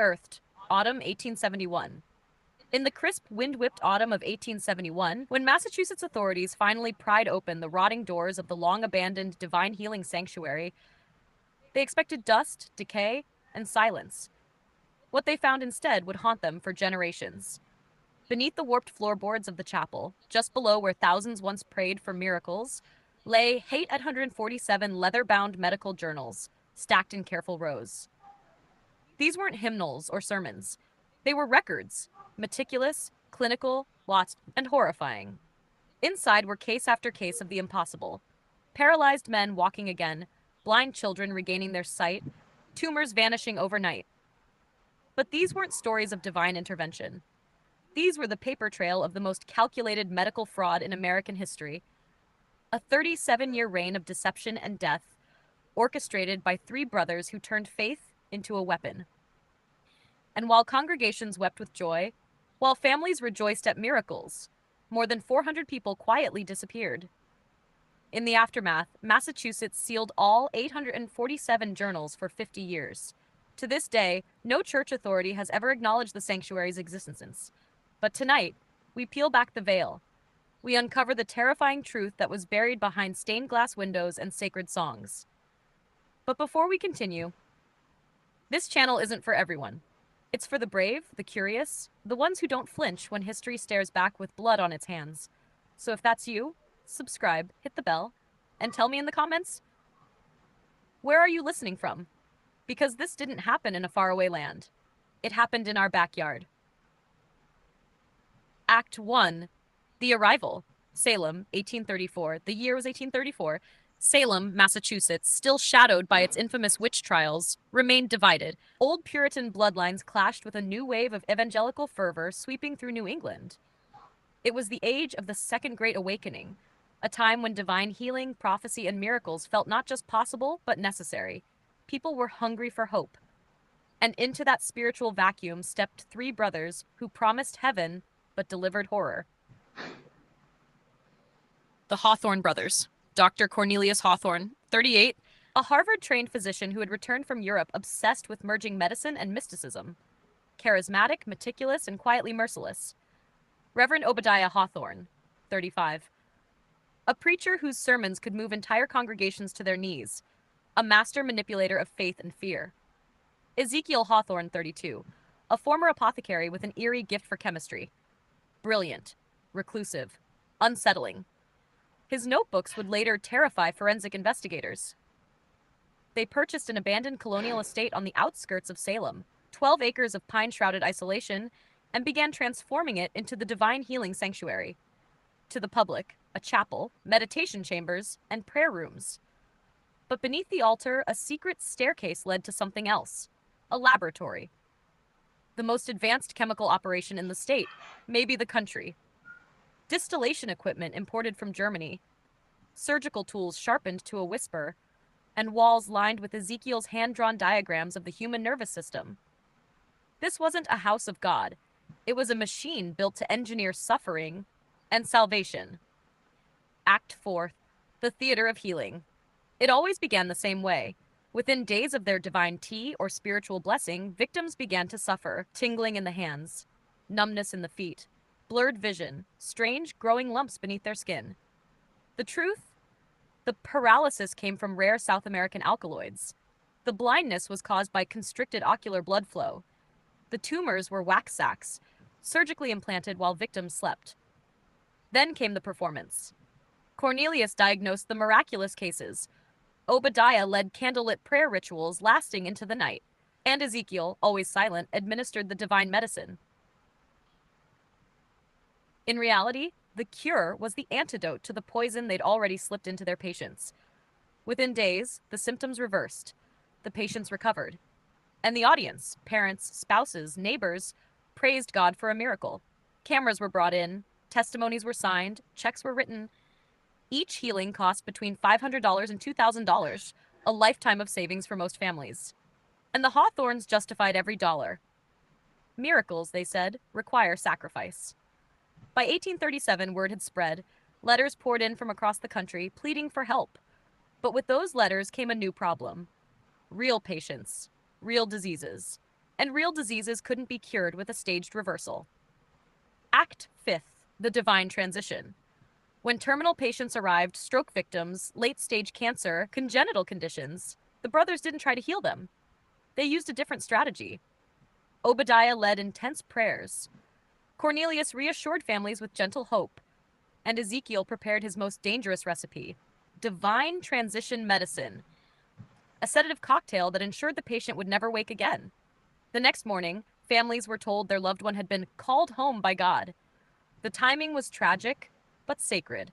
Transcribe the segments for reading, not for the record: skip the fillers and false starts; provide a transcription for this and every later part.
Unearthed, autumn 1871. In the crisp, wind-whipped autumn of 1871, when Massachusetts authorities finally pried open the rotting doors of the long-abandoned Divine Healing Sanctuary, they expected dust, decay, and silence. What they found instead would haunt them for generations. Beneath the warped floorboards of the chapel, just below where thousands once prayed for miracles, lay 847 leather-bound medical journals, stacked in careful rows. These weren't hymnals or sermons. They were records, meticulous, clinical, lost, and horrifying. Inside were case after case of the impossible. Paralyzed men walking again, blind children regaining their sight, tumors vanishing overnight. But these weren't stories of divine intervention. These were the paper trail of the most calculated medical fraud in American history. A 37-year reign of deception and death, orchestrated by three brothers who turned faith into a weapon. And while congregations wept with joy, while families rejoiced at miracles, more than 400 people quietly disappeared. In the aftermath, Massachusetts sealed all 847 journals for 50 years. To this day, no church authority has ever acknowledged the sanctuary's existence. But tonight, we peel back the veil. We uncover the terrifying truth that was buried behind stained glass windows and sacred songs. But before we continue, this channel isn't for everyone. It's for the brave, the curious, the ones who don't flinch when history stares back with blood on its hands. So if that's you, subscribe, hit the bell, and tell me in the comments, where are you listening from? Because this didn't happen in a faraway land. It happened in our backyard. Act 1. The Arrival. Salem, 1834. The year was 1834. Salem, Massachusetts, still shadowed by its infamous witch trials, remained divided. Old Puritan bloodlines clashed with a new wave of evangelical fervor sweeping through New England. It was the age of the Second Great Awakening, a time when divine healing, prophecy, and miracles felt not just possible, but necessary. People were hungry for hope. And into that spiritual vacuum stepped three brothers who promised heaven, but delivered horror. The Hawthorne brothers. Dr. Cornelius Hawthorne, 38, a Harvard-trained physician who had returned from Europe obsessed with merging medicine and mysticism. Charismatic, meticulous, and quietly merciless. Reverend Obadiah Hawthorne, 35, a preacher whose sermons could move entire congregations to their knees, a master manipulator of faith and fear. Ezekiel Hawthorne, 32, a former apothecary with an eerie gift for chemistry. Brilliant, reclusive, unsettling. His notebooks would later terrify forensic investigators. They purchased an abandoned colonial estate on the outskirts of Salem, 12 acres of pine-shrouded isolation, and began transforming it into the Divine Healing Sanctuary. To the public, a chapel, meditation chambers, and prayer rooms. But beneath the altar, a secret staircase led to something else, a laboratory. The most advanced chemical operation in the state, maybe the country. Distillation equipment imported from Germany, surgical tools sharpened to a whisper, and walls lined with Ezekiel's hand-drawn diagrams of the human nervous system. This wasn't a house of God. It was a machine built to engineer suffering and salvation. Act 4. The Theater of Healing. It always began the same way. Within days of their divine tea or spiritual blessing, victims began to suffer, tingling in the hands, numbness in the feet, blurred vision, strange growing lumps beneath their skin. The truth? The paralysis came from rare South American alkaloids. The blindness was caused by constricted ocular blood flow. The tumors were wax sacs, surgically implanted while victims slept. Then came the performance. Cornelius diagnosed the miraculous cases. Obadiah led candlelit prayer rituals lasting into the night. And Ezekiel, always silent, administered the divine medicine. In reality, the cure was the antidote to the poison they'd already slipped into their patients. Within days, the symptoms reversed. The patients recovered. And the audience, parents, spouses, neighbors, praised God for a miracle. Cameras were brought in, testimonies were signed, checks were written. Each healing cost between $500 and $2,000, a lifetime of savings for most families. And the Hawthornes justified every dollar. Miracles, they said, require sacrifice. By 1837, word had spread. Letters poured in from across the country, pleading for help. But with those letters came a new problem. Real patients, real diseases, and real diseases couldn't be cured with a staged reversal. Act 5th, the divine transition. When terminal patients arrived, stroke victims, late-stage cancer, congenital conditions, the brothers didn't try to heal them. They used a different strategy. Obadiah led intense prayers. Cornelius reassured families with gentle hope. And Ezekiel prepared his most dangerous recipe, divine transition medicine, a sedative cocktail that ensured the patient would never wake again. The next morning, families were told their loved one had been called home by God. The timing was tragic, but sacred.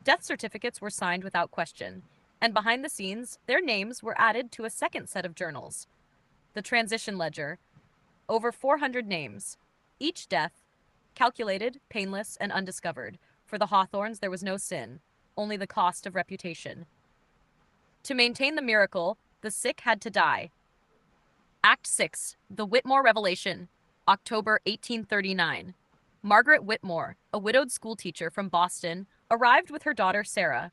Death certificates were signed without question, and behind the scenes, their names were added to a second set of journals. The transition ledger, over 400 names, each death, calculated, painless, and undiscovered. For the Hawthorns, there was no sin, only the cost of reputation. To maintain the miracle, the sick had to die. Act 6, The Whitmore Revelation, October 1839. Margaret Whitmore, a widowed schoolteacher from Boston, arrived with her daughter Sarah.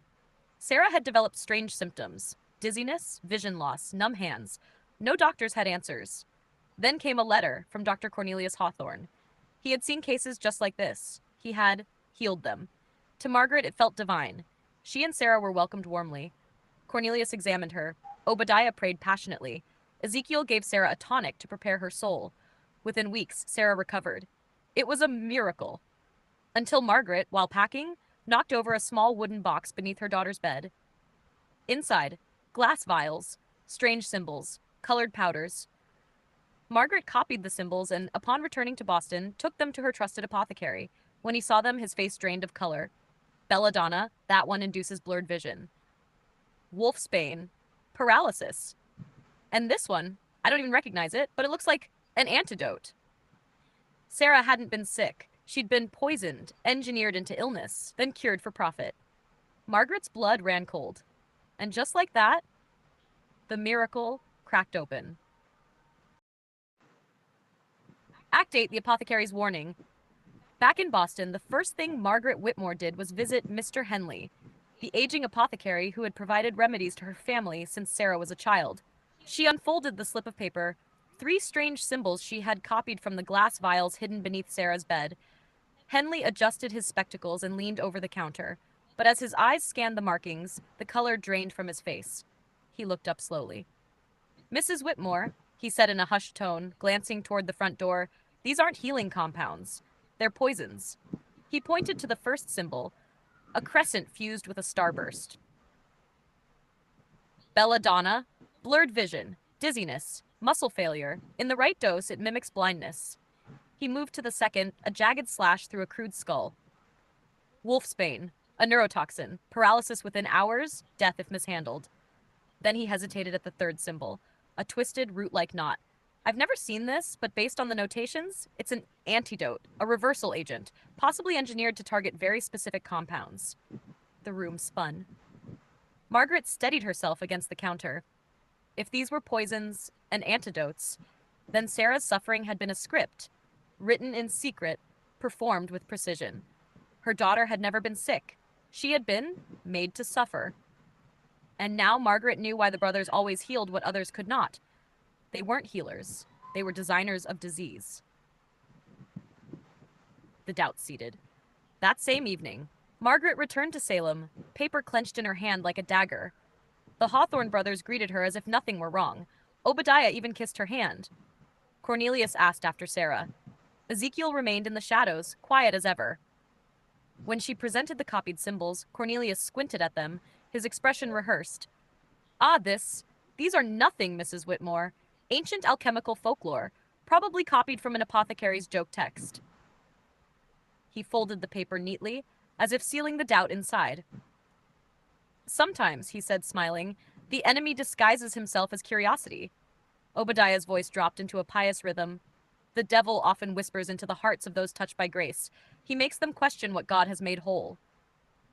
Sarah had developed strange symptoms: dizziness, vision loss, numb hands. No doctors had answers. Then came a letter from Dr. Cornelius Hawthorne. He had seen cases just like this. He had healed them. To Margaret, it felt divine. She and Sarah were welcomed warmly. Cornelius examined her. Obadiah prayed passionately. Ezekiel gave Sarah a tonic to prepare her soul. Within weeks, Sarah recovered. It was a miracle. Until Margaret, while packing, knocked over a small wooden box beneath her daughter's bed. Inside, glass vials, strange symbols, colored powders. Margaret copied the symbols and, upon returning to Boston, took them to her trusted apothecary. When he saw them, his face drained of color. Belladonna, that one induces blurred vision. Wolfsbane, paralysis. And this one, I don't even recognize it, but it looks like an antidote. Sarah hadn't been sick. She'd been poisoned, engineered into illness, then cured for profit. Margaret's blood ran cold. And just like that, the miracle cracked open. Act 8, The Apothecary's Warning. Back in Boston, the first thing Margaret Whitmore did was visit Mr. Henley, the aging apothecary who had provided remedies to her family since Sarah was a child. She unfolded the slip of paper, 3 strange symbols she had copied from the glass vials hidden beneath Sarah's bed. Henley adjusted his spectacles and leaned over the counter, but as his eyes scanned the markings, the color drained from his face. He looked up slowly. "Mrs. Whitmore," he said in a hushed tone, glancing toward the front door, "these aren't healing compounds. They're poisons." He pointed to the first symbol, a crescent fused with a starburst. Belladonna, blurred vision, dizziness, muscle failure. In the right dose, it mimics blindness. He moved to the second, a jagged slash through a crude skull. Wolfsbane, a neurotoxin, paralysis within hours, death if mishandled. Then he hesitated at the third symbol, a twisted, root-like knot. I've never seen this, but based on the notations, it's an antidote, a reversal agent, possibly engineered to target very specific compounds. The room spun. Margaret steadied herself against the counter. If these were poisons and antidotes, then Sarah's suffering had been a script, written in secret, performed with precision. Her daughter had never been sick. She had been made to suffer. And now Margaret knew why the brothers always healed what others could not. They weren't healers. They were designers of disease. The doubt seeded. That same evening, Margaret returned to Salem, paper clenched in her hand like a dagger. The Hawthorne brothers greeted her as if nothing were wrong. Obadiah even kissed her hand. Cornelius asked after Sarah. Ezekiel remained in the shadows, quiet as ever. When she presented the copied symbols, Cornelius squinted at them, his expression rehearsed. "Ah, these are nothing, Mrs. Whitmore. Ancient alchemical folklore, probably copied from an apothecary's joke text." He folded the paper neatly, as if sealing the doubt inside. "Sometimes," he said, smiling, "the enemy disguises himself as curiosity." Obadiah's voice dropped into a pious rhythm. "The devil often whispers into the hearts of those touched by grace. He makes them question what God has made whole."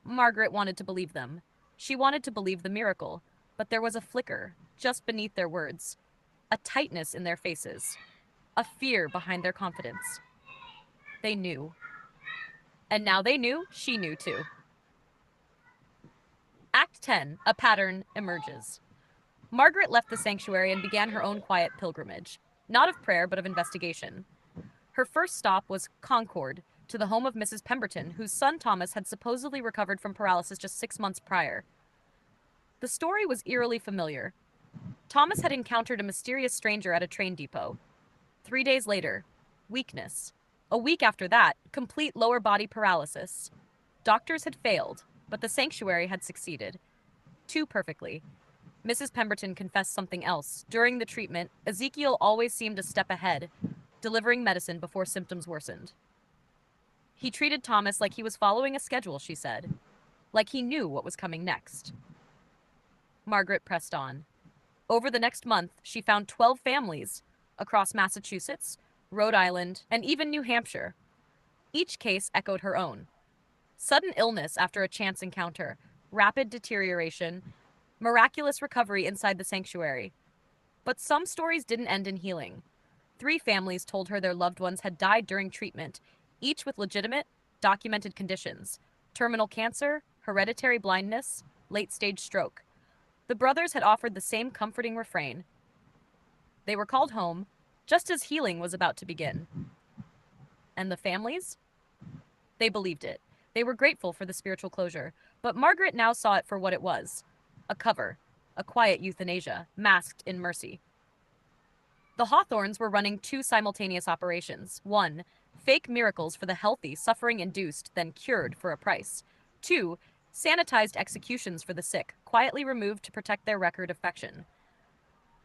Margaret wanted to believe them. She wanted to believe the miracle, but there was a flicker, just beneath their words, a tightness in their faces, a fear behind their confidence. They knew. And now they knew, she knew too. Act 10, a pattern emerges. Margaret left the sanctuary and began her own quiet pilgrimage. not of prayer, but of investigation. Her first stop was Concord, to the home of Mrs. Pemberton, whose son Thomas had supposedly recovered from paralysis just 6 months prior. The story was eerily familiar. Thomas had encountered a mysterious stranger at a train depot. 3 days later, weakness. A week after that, complete lower body paralysis. Doctors had failed, but the sanctuary had succeeded. Too perfectly. Mrs. Pemberton confessed something else. During the treatment, Ezekiel always seemed a step ahead, delivering medicine before symptoms worsened. He treated Thomas like he was following a schedule, she said, like he knew what was coming next. Margaret pressed on. Over the next month, she found 12 families across Massachusetts, Rhode Island, and even New Hampshire. Each case echoed her own. Sudden illness after a chance encounter, rapid deterioration, miraculous recovery inside the sanctuary. But some stories didn't end in healing. 3 families told her their loved ones had died during treatment, each with legitimate, documented conditions: terminal cancer, hereditary blindness, late-stage stroke. The brothers had offered the same comforting refrain. They were called home just as healing was about to begin. And the families? They believed it. They were grateful for the spiritual closure, but Margaret now saw it for what it was: a cover, a quiet euthanasia, masked in mercy. The Hawthorns were running 2 simultaneous operations. 1, fake miracles for the healthy, suffering-induced, then cured for a price. 2, sanitized executions for the sick, quietly removed to protect their record of affection.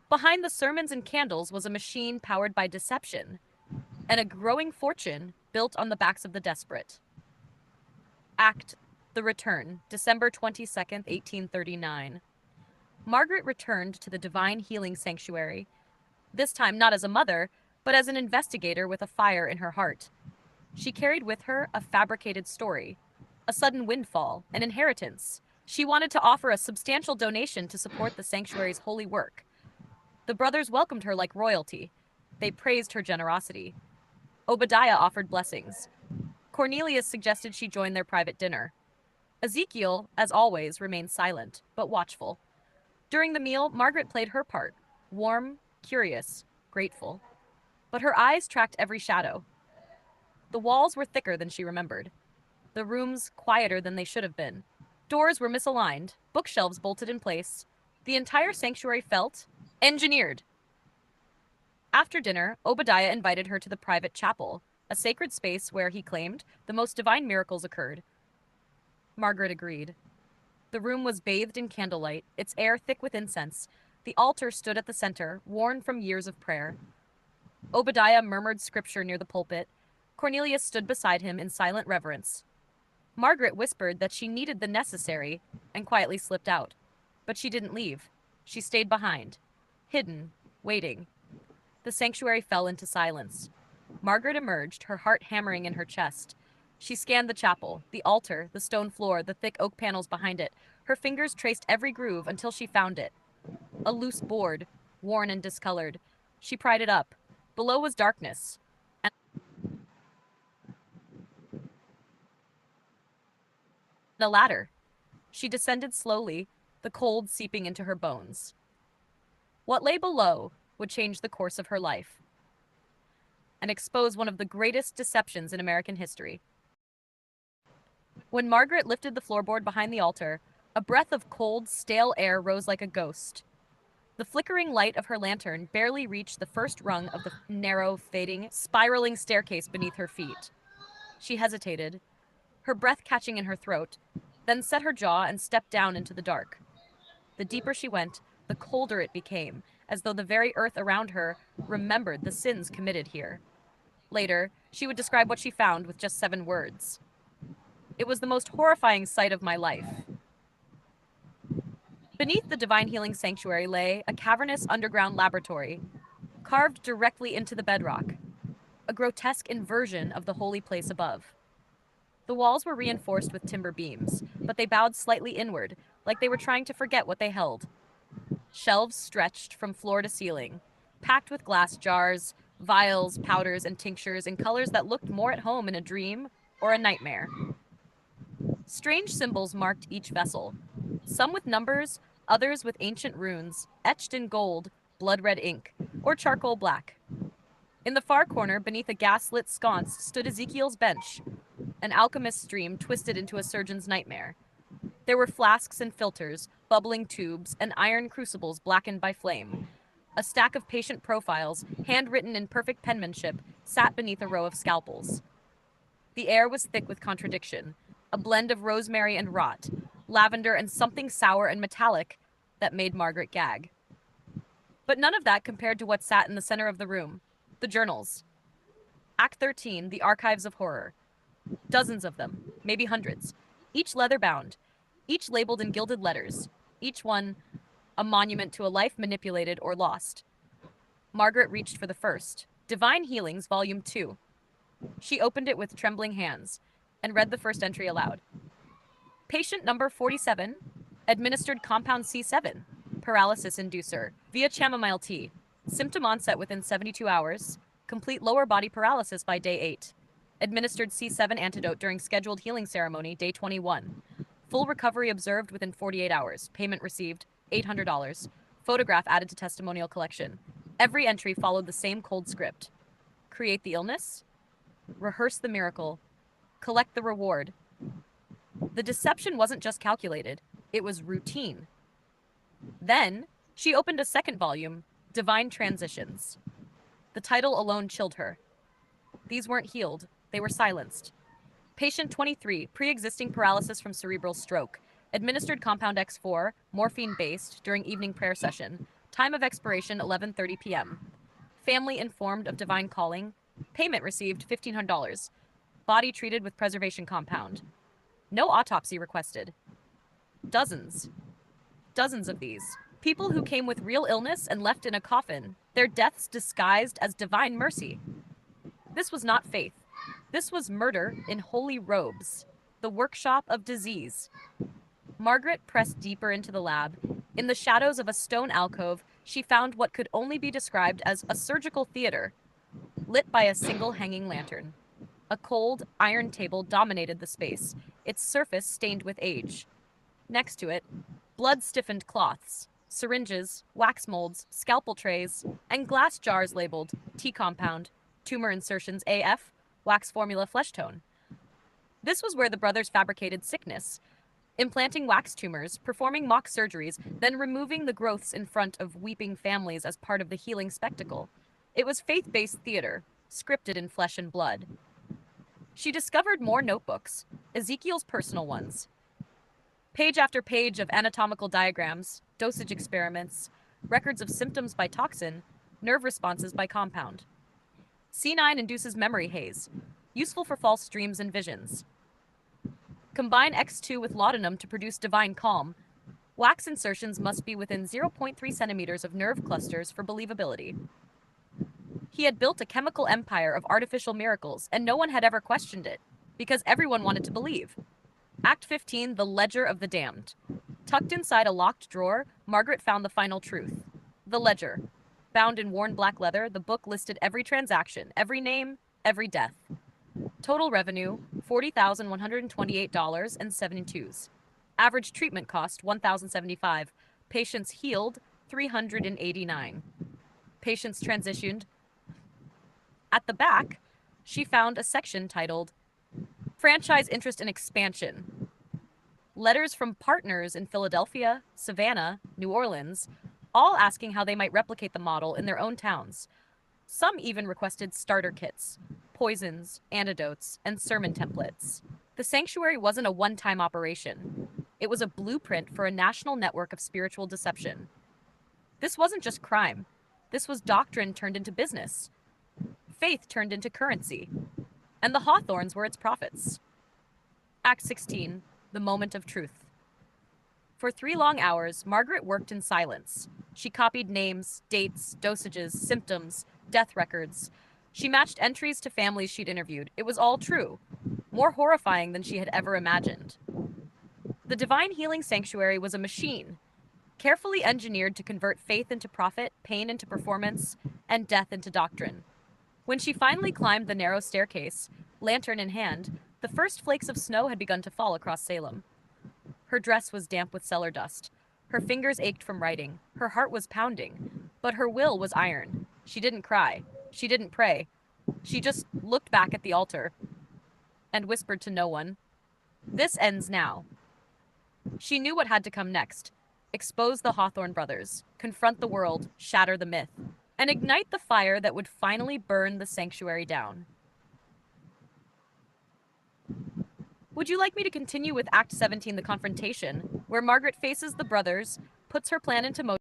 Behind the sermons and candles was a machine powered by deception, and a growing fortune built on the backs of the desperate. Act The Return, December 22nd, 1839. Margaret returned to the Divine Healing Sanctuary, this time not as a mother, but as an investigator with a fire in her heart. She carried with her a fabricated story, a sudden windfall, an inheritance. She wanted to offer a substantial donation to support the sanctuary's holy work. The brothers welcomed her like royalty. They praised her generosity. Obadiah offered blessings. Cornelius suggested she join their private dinner. Ezekiel, as always, remained silent, but watchful. During the meal, Margaret played her part, warm, curious, grateful. But her eyes tracked every shadow. The walls were thicker than she remembered. The rooms quieter than they should have been. Doors were misaligned, bookshelves bolted in place. The entire sanctuary felt engineered. After dinner, Obadiah invited her to the private chapel, a sacred space where, he claimed, the most divine miracles occurred. Margaret agreed. The room was bathed in candlelight, its air thick with incense. The altar stood at the center, worn from years of prayer. Obadiah murmured scripture near the pulpit. Cornelius stood beside him in silent reverence. Margaret whispered that she needed the necessary and quietly slipped out. But she didn't leave. She stayed behind, hidden, waiting. The sanctuary fell into silence. Margaret emerged, her heart hammering in her chest. She scanned the chapel, the altar, the stone floor, the thick oak panels behind it. Her fingers traced every groove until she found it. A loose board, worn and discolored. She pried it up. Below was darkness, and a ladder. She descended slowly, the cold seeping into her bones. What lay below would change the course of her life and expose one of the greatest deceptions in American history. When Margaret lifted the floorboard behind the altar, a breath of cold, stale air rose like a ghost. The flickering light of her lantern barely reached the first rung of the narrow, fading, spiraling staircase beneath her feet. She hesitated, her breath catching in her throat, then set her jaw and stepped down into the dark. The deeper she went, the colder it became, as though the very earth around her remembered the sins committed here. Later, she would describe what she found with just 7 words. It was the most horrifying sight of my life. Beneath the Divine Healing Sanctuary lay a cavernous underground laboratory, carved directly into the bedrock, a grotesque inversion of the holy place above. The walls were reinforced with timber beams, but they bowed slightly inward, like they were trying to forget what they held. Shelves stretched from floor to ceiling, packed with glass jars, vials, powders, and tinctures in colors that looked more at home in a dream or a nightmare. Strange symbols marked each vessel, some with numbers, others with ancient runes, etched in gold, blood red ink, or charcoal black. In the far corner, beneath a gas-lit sconce, stood Ezekiel's bench, an alchemist's dream twisted into a surgeon's nightmare. There were flasks and filters, bubbling tubes, and iron crucibles blackened by flame. A stack of patient profiles, handwritten in perfect penmanship, sat beneath a row of scalpels. The air was thick with contradiction, a blend of rosemary and rot, lavender and something sour and metallic that made Margaret gag. But none of that compared to what sat in the center of the room, the journals. Act 13, The Archives of Horror. Dozens of them, maybe hundreds, each leather-bound, each labeled in gilded letters, each one a monument to a life manipulated or lost. Margaret reached for the first, Divine Healings, Volume 2. She opened it with trembling hands and read the first entry aloud. Patient number 47, administered compound C7, paralysis inducer, via chamomile tea. Symptom onset within 72 hours, complete lower body paralysis by day 8. Administered C7 antidote during scheduled healing ceremony, day 21. Full recovery observed within 48 hours. Payment received, $800. Photograph added to testimonial collection. Every entry followed the same cold script. Create the illness, rehearse the miracle, collect the reward. The deception wasn't just calculated, it was routine. Then, she opened a second volume, Divine Transitions. The title alone chilled her. These weren't healed, they were silenced. Patient 23, pre-existing paralysis from cerebral stroke. Administered compound X4, morphine-based, during evening prayer session. Time of expiration, 11:30 p.m. Family informed of divine calling. Payment received, $1,500. Body treated with preservation compound. No autopsy requested. Dozens. Dozens of these. People who came with real illness and left in a coffin, their deaths disguised as divine mercy. This was not faith. This was murder in holy robes, the workshop of disease. Margaret pressed deeper into the lab. In the shadows of a stone alcove, she found what could only be described as a surgical theater, lit by a single hanging lantern. A cold, iron table dominated the space, its surface stained with age. Next to it, blood-stiffened cloths, syringes, wax molds, scalpel trays, and glass jars labeled T compound, tumor insertions AF, wax formula flesh tone. This was where the brothers fabricated sickness, implanting wax tumors, performing mock surgeries, then removing the growths in front of weeping families as part of the healing spectacle. It was faith-based theater, scripted in flesh and blood. She discovered more notebooks, Ezekiel's personal ones. Page after page of anatomical diagrams, dosage experiments, records of symptoms by toxin, nerve responses by compound. C9 induces memory haze, useful for false dreams and visions. Combine X2 with laudanum to produce divine calm. Wax insertions must be within 0.3 centimeters of nerve clusters for believability. He had built a chemical empire of artificial miracles, and no one had ever questioned it, because everyone wanted to believe. Act 15, The Ledger of the Damned. Tucked inside a locked drawer, Margaret found the final truth. The ledger. Bound in worn black leather, the book listed every transaction, every name, every death. Total revenue, $40,128.72. Average treatment cost, $1,075. Patients healed, 389. Patients transitioned. At the back, she found a section titled Franchise Interest and Expansion. Letters from partners in Philadelphia, Savannah, New Orleans, all asking how they might replicate the model in their own towns. Some even requested starter kits, poisons, antidotes, and sermon templates. The sanctuary wasn't a one-time operation. It was a blueprint for a national network of spiritual deception. This wasn't just crime. This was doctrine turned into business. Faith turned into currency. And the Hawthorns were its prophets. Act 16, The Moment of Truth. For 3 long hours, Margaret worked in silence. She copied names, dates, dosages, symptoms, death records. She matched entries to families she'd interviewed. It was all true, more horrifying than she had ever imagined. The Divine Healing Sanctuary was a machine, carefully engineered to convert faith into profit, pain into performance, and death into doctrine. When she finally climbed the narrow staircase, lantern in hand, the first flakes of snow had begun to fall across Salem. Her dress was damp with cellar dust. Her fingers ached from writing. Her heart was pounding. But her will was iron. She didn't cry. She didn't pray. She just looked back at the altar and whispered to no one, "This ends now." She knew what had to come next: expose the Hawthorne brothers, confront the world, shatter the myth, and ignite the fire that would finally burn the sanctuary down. Would you like me to continue with Act 17, The Confrontation, where Margaret faces the brothers, puts her plan into motion,